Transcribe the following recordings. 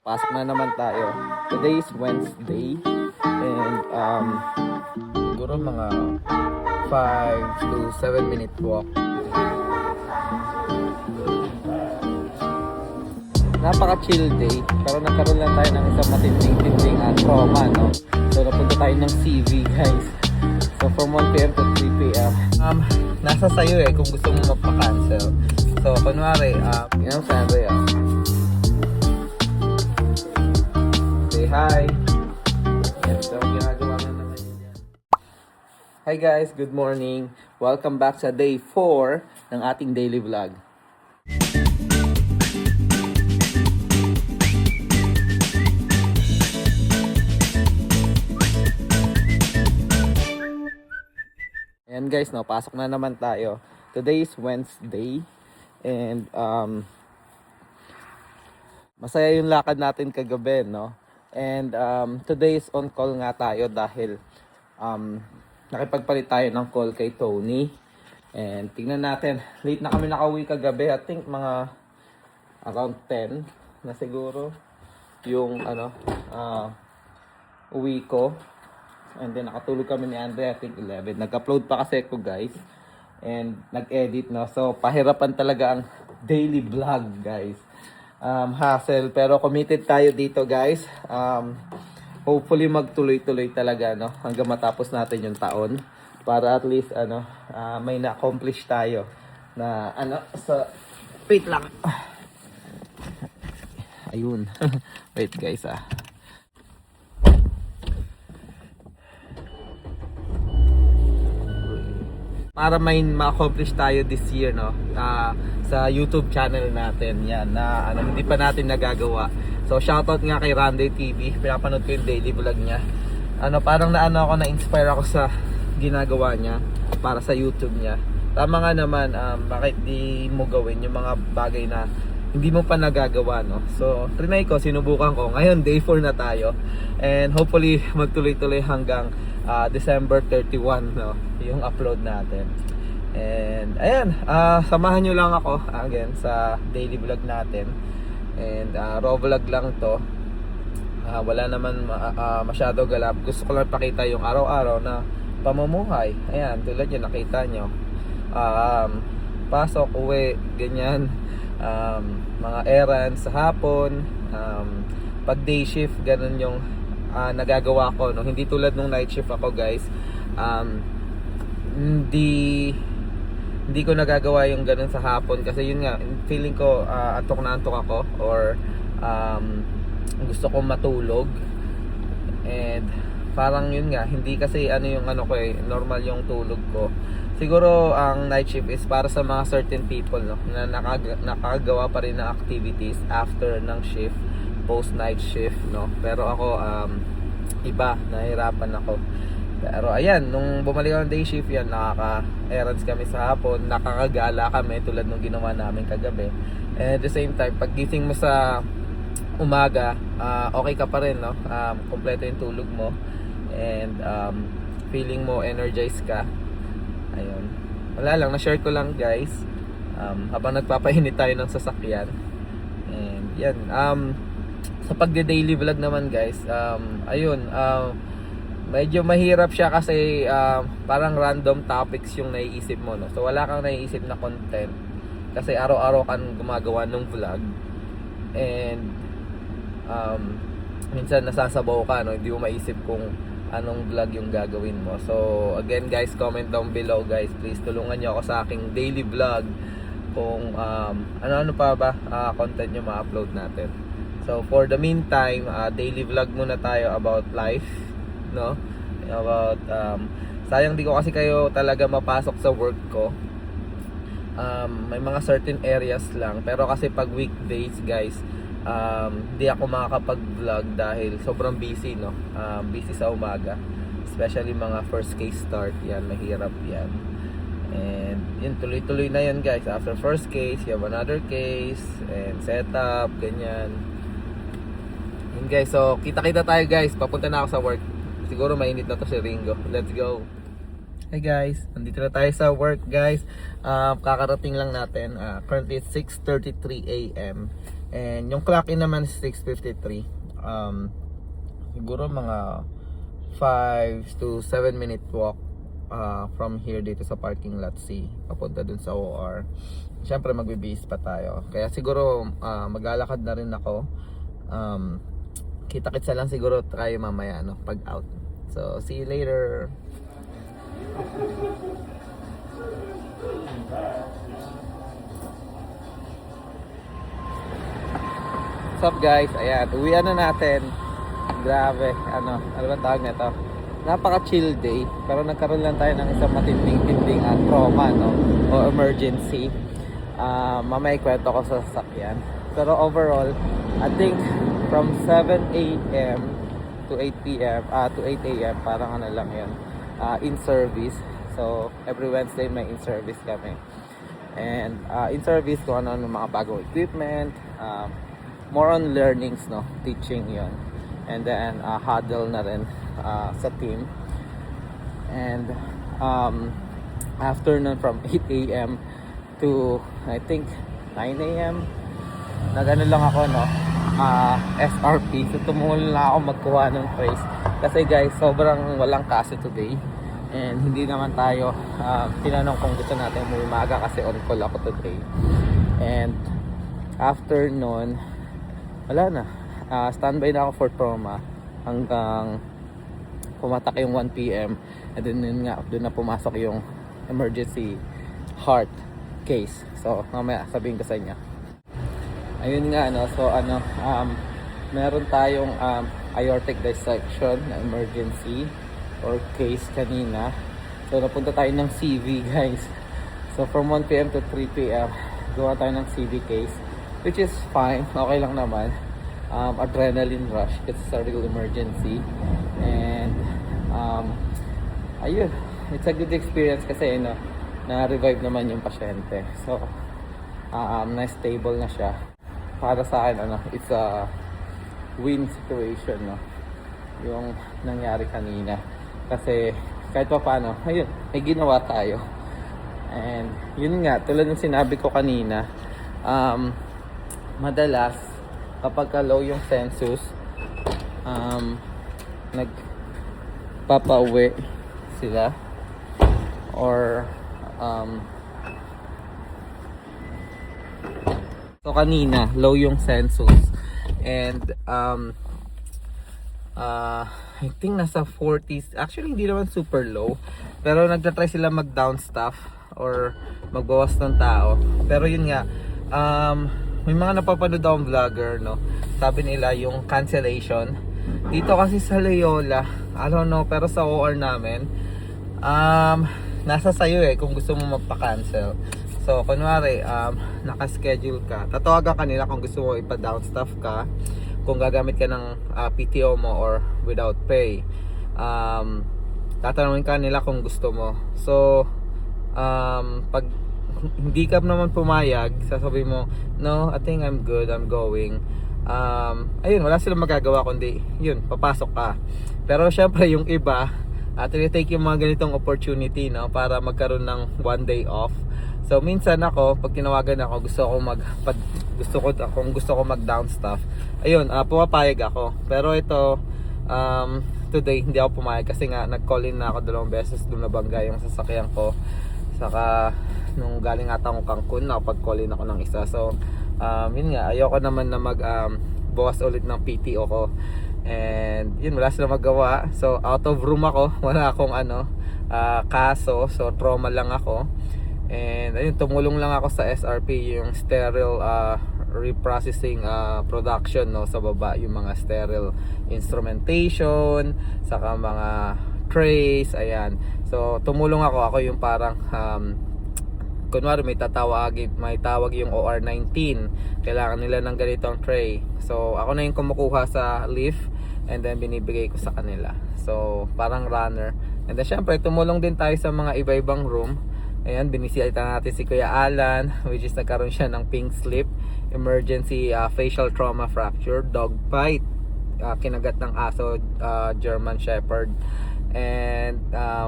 Pasok na naman tayo. Today is Wednesday and siguro mga 5 to 7 minute walk. Napaka-chill day, pero nagkaroon lang tayo ng isang matinding trauma, no? So napunta tayo ng CV, guys. So from 1 PM to 3 PM. Nasa sayo kung gusto mo magpa-cancel. So kunwari, Sandra, say hi. Yes, so ginagawa na naman yun yan. Hi guys, good morning. Welcome back sa day 4 ng ating daily vlog. Ayan guys, no, pasok na naman tayo. Today is Wednesday and masaya yung lakad natin kagabi, no? And today is on call nga tayo dahil nakipagpalit tayo ng call kay Tony. And tingnan natin, late na kami nakauwi kagabi. I think mga around 10 na siguro yung uwi ko. And then nakatulog kami ni Andre, I think 11. Nag-upload pa kasi ako guys. And nag-edit, no? So pahirapan talaga ang daily vlog guys. Hassle, pero committed tayo dito guys. Hopefully magtuloy-tuloy talaga, no? Hanggang matapos natin yung taon. Para at least may na-accomplish tayo na sa wait lang. Ayun. Wait guys para may ma-accomplish tayo this year, no? Sa YouTube channel natin. Yan, na hindi pa natin nagagawa. So shoutout nga kay Randy TV. Pinapanood ko yung daily vlog niya. Parang ako na-inspire ako sa ginagawa niya para sa YouTube niya. Tama nga naman, bakit di mo gawin yung mga bagay na hindi mo pa nagagawa, no? So trinay ko, sinubukan ko. Ngayon day 4 na tayo. And hopefully magtuloy-tuloy hanggang December 31, no, yung upload natin. And ayan, samahan nyo lang ako again sa daily vlog natin. And raw vlog lang to. Wala naman masyado galap. Gusto ko lang pakita yung araw-araw na pamumuhay. Ayan, tulad yun, nakita nyo. Pasok, uwi, ganyan. Mga errands sa hapon. Pag day shift, ganun yung nagagawa ko, no? Hindi tulad nung night shift ako guys. Hindi ko nagagawa yung ganun sa hapon kasi yun nga, feeling ko antok na antok ako or gusto ko matulog. And parang yun nga, hindi kasi yung ko normal yung tulog ko. Siguro ang night shift is para sa mga certain people, no, na nakagawa pa rin ng activities after ng shift, post night shift, no. Pero ako iba, nahihirapan ako. Pero ayan, nung bumalik ako ng day shift, yan, nakaka-errands kami sa hapon, nakakagala kami tulad nung ginawa namin kagabi. And at the same time, pag gising mo sa umaga, okay ka pa rin, no? Kompleto yung tulog mo. And feeling mo energized ka. Ayun. Wala lang, na-share ko lang guys. Habang nagpapainit tayo ng sasakyan. And yan, sa pagde-daily vlog naman guys, ayun, medyo mahirap siya kasi parang random topics yung naiisip mo, no? So wala kang naiisip na content kasi araw-araw kang gumagawa ng vlog. And minsan nasasabaw ka, no? Hindi mo maisip kung anong vlog yung gagawin mo. So again guys, comment down below guys. Please tulungan nyo ako sa aking daily vlog kung ano pa ba content nyo ma-upload natin. So for the meantime, daily vlog muna tayo about life, no? About sayang di ko kasi kayo talaga mapasok sa work ko. May mga certain areas lang, pero kasi pag weekdays guys, di ako makakapag-vlog dahil sobrang busy, no? Busy sa umaga, especially mga first case start, yan, mahirap yan. And yun, tuloy-tuloy na yan guys. After first case, you have another case and setup, ganyan. Yun guys, so kita-kita tayo guys. Papunta na ako sa work. Siguro mainit na to si Ringo. Let's go. Hey guys, nandito na tayo sa work guys. Kakarating lang natin. Currently it's 6:33 AM. And yung clock in naman is 6:53. Siguro mga 5 to 7 minute walk from here dito sa parking lot C papunta dun sa OR. Syempre magbibihis pa tayo, kaya siguro maglalakad na rin ako. Kita-kitsa lang siguro tayo mamaya pag out. So see you later. What's up guys? Ayan, uwian na natin. Grabe, ano ba tawag nito? Napaka chill day, pero nagkaroon lang tayo ng isang matinding trauma, o emergency. Mamaya ikwento ko sa sasakyan. Pero overall, I think from 7 a.m. to 8 p.m. To 8 a.m. parang ano lang yun, in service. So every Wednesday may in service kami. And in service kung ano mga bagong equipment, more on learnings, teaching yon. And then huddle na rin sa team. And afternoon from 8 a.m. to I think 9 a.m. nagano lang ako SRP. So tumulong lang ako magkuha ng trays. Kasi guys, sobrang walang kaso today. And hindi naman tayo tinanong kung gusto natin umaga kasi on call ako today. And after nun, wala na. Standby na ako for trauma hanggang pumatak yung 1 p.m. And then yun nga, doon na pumasok yung emergency heart case. So mamaya sabihin ko sa inyo. Ayun nga, so meron tayong aortic dissection na emergency or case kanina. So napunta tayo ng CV guys. So from 1 p.m. to 3 p.m. gawa tayo ng CV case, which is fine, okay lang naman. Adrenaline rush kasi surgical emergency. And ayun, it's a good experience kasi na-revive naman yung pasyente. So na-stable na siya. Para sa akin it's a win situation, yung nangyari kanina. Kasi kahit pa paano, ayun, may ginawa tayo. And yun nga, tulad ng sinabi ko kanina, madalas kapag low yung census, nagpapauwi sila or so kanina low yung census and I think nasa 40s, actually hindi naman super low, pero nagtatry sila mag down staff or magbawas ng tao. Pero yun nga, may mga napapanood akong vlogger, sabi nila yung cancellation dito kasi sa Loyola, I don't know, pero sa OR namin nasa sayo kung gusto mo magpa-cancel. So kunwari naka-schedule ka, tatawagan ka nila kung gusto mo ipa-down staff ka, kung gagamit ka ng PTO mo or without pay. Tatanungin ka nila kung gusto mo. So pag hindi ka naman pumayag, sasabihin mo, no, I think I'm good, I'm going. Ayun, wala silang magagawa kundi yun, papasok ka. Pero syempre yung iba tinitake yung mga ganitong opportunity, para magkaroon ng one day off. So minsan ako, pag tinawagan ako, gusto ko mag down staff, ayun, pumapayag ako. Pero ito today hindi ako pumayag kasi nga nag-call in na ako 2 beses, doon nabangga yung sasakyan ko. Saka nung galing ata akong Cancun, nakapag-call in ako ng isa. So yun nga, ayoko naman na bawas ulit ng PTO ko. And yun, wala sila magawa. So out of room ako, wala akong kaso. So trauma lang ako. And ayun, tumulong lang ako sa SRP, yung sterile reprocessing production, sa baba, yung mga sterile instrumentation, saka mga trays, ayan. So tumulong ako yung parang kunwari may tawag yung OR-19, kailangan nila ng ganitong tray. So ako na yung kumukuha sa lift and then binibigay ko sa kanila. So parang runner. And then syempre tumulong din tayo sa mga iba-ibang room. Ayan, binisita natin si Kuya Alan, which is nagkaroon siya ng pink slip, emergency facial trauma fracture, dog bite, kinagat ng aso, German Shepherd. And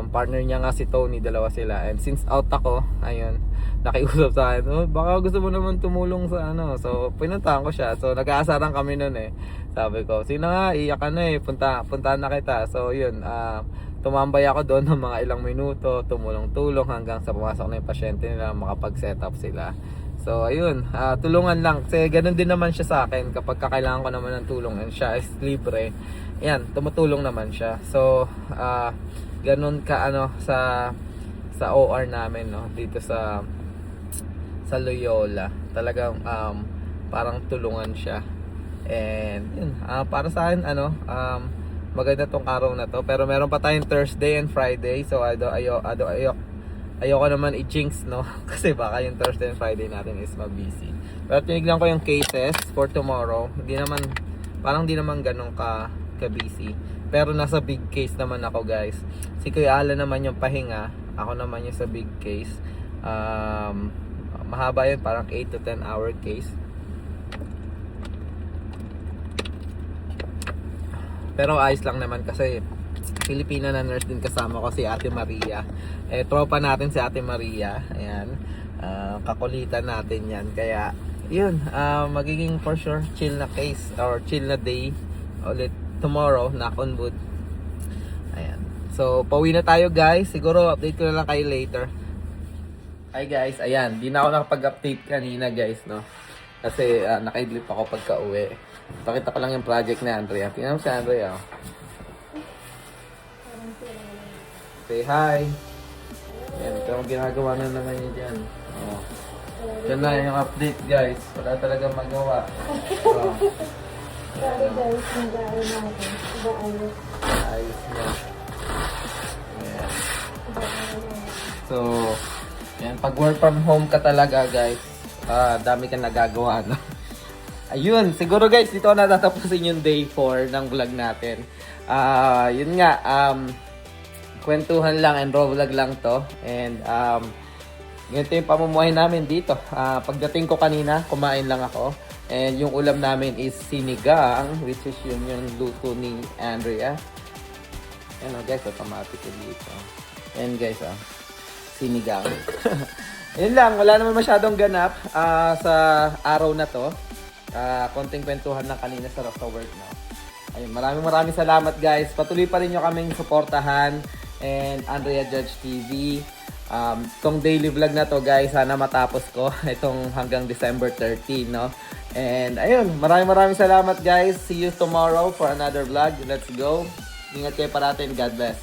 partner niya nga si Tony, dalawa sila. And since out ako, ayun, nakiusap sa akin, oh, baka gusto mo naman tumulong sa ano. So pinuntahan ko siya. So nag-aasaran kami noon eh. Sabi ko, sino nga, iyak ka na eh, puntahan na kita. So yun, tumambay ako doon ng mga ilang minuto, tumulong-tulong hanggang sa pumasok na yung pasyente nila, makapag-set up sila. So ayun, tulungan lang. Kasi ganun din naman siya sa akin kapag kakailangan ko naman ng tulong and siya is libre. Yan, tumutulong naman siya. So ganun ka ano sa OR namin, no, dito sa Loyola. Talagang parang tulungan siya. And yun, para sa akin ano, maganda tong araw na to. Pero meron pa tayong Thursday and Friday. So ayoko naman i-jinx, no? Kasi baka yung Thursday and Friday natin is mabusy. Pero tinignan ko yung cases for tomorrow. Parang di naman ganun ka-busy. Pero nasa big case naman ako, guys. Si Kuya Alan naman yung pahinga. Ako naman yung sa big case. Mahaba yun, parang 8 to 10 hour case. Pero ayos lang naman kasi Filipina na nurse din kasama ko, si Ate Maria. Tropa natin si Ate Maria. Ayan. Kakulitan natin yan. Kaya, yun. Magiging for sure chill na case or chill na day ulit tomorrow. Knock on wood. Ayan. So, pauwi na tayo, guys. Siguro update ko na lang kayo later. Hi guys. Ayan. Di na ako nakapag-update kanina, guys, no? Kasi naka-idlip ako pagka uwi. Pakita ko lang yung project ni Andrea. Tingnan mo si Andrea. Oh. Say hi. Ayan, ito ang ginagawa na naman niya dyan. Oh. Yan na yung update, guys. Wala talagang magawa. Oh. Ayos na. Ayan. So, yan. Pag work from home ka talaga, guys, dami kang nagagawa, no? Ayun, siguro guys, dito na tatapusin yung day 4 ng vlog natin. Yun nga, kwentuhan lang and raw vlog lang to. And ganito yung pamumuhay namin dito. Pagdating ko kanina, kumain lang ako. And yung ulam namin is sinigang, which is yung luto ni Andrea. Ayan guys, automatic dito. Ayan guys, sinigang. Yun lang, wala naman masyadong ganap sa araw na to. Konting kwentuhan lang kanina sa work na. Ayun, maraming salamat, guys. Patuloy pa rin nyo kaming suportahan and Andrea Judge TV. Tong daily vlog na to, guys, sana matapos ko itong hanggang December 13, no? And ayun, maraming salamat, guys. See you tomorrow for another vlog. Let's go. Ingat kayo parati and God bless.